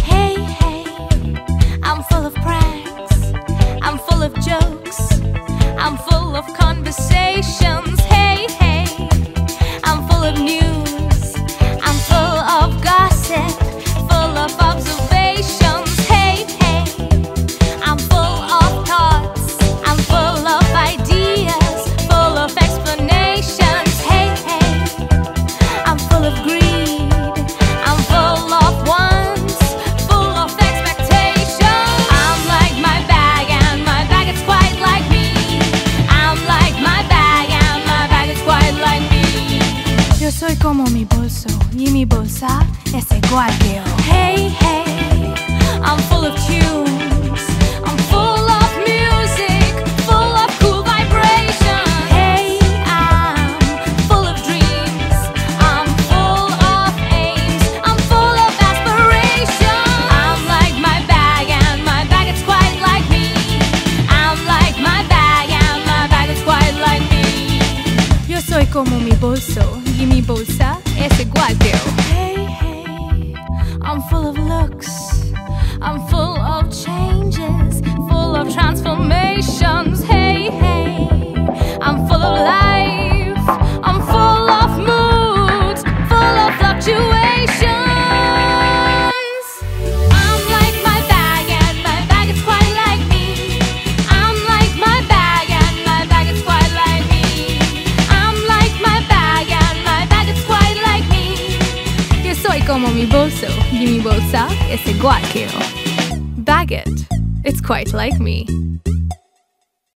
Hey, hey, I'm full of pranks, I'm full of jokes, I'm full of conversations. Hey, hey, I'm full of news, I'm full of gossip, full of observations. Hey, hey, I'm full of thoughts, I'm full of ideas, full of explanations. Hey, hey, I'm full of greed, I'm full of wants, full of expectations. I'm like my bag and my bag is quite like me. I'm like my bag and my bag is quite like me. Yo soy como mi bolso y mi bolsa es igual que yo. Hey, hey, I'm full of tunes, I'm full of music, full of cool vibrations. Hey, I'm full of dreams, I'm full of aims, I'm full of aspirations. I'm like my bag and my bag is quite like me. I'm like my bag and my bag is quite like me. Yo soy como mi bolso y mi bolsa es igual que yo. Hey, hey, I'm full of looks, I'm full of changes, full of transformations. Hey, hey, I'm full of life, I'm full of moods, full of fluctuations. I'm like my bag and my bag is quite like me. I'm like my bag and my bag is quite like me. I'm like my bag and my bag is quite like me. Yo soy como mi bolso y mi bolsa es igual que yo. Bag it, it's quite like me.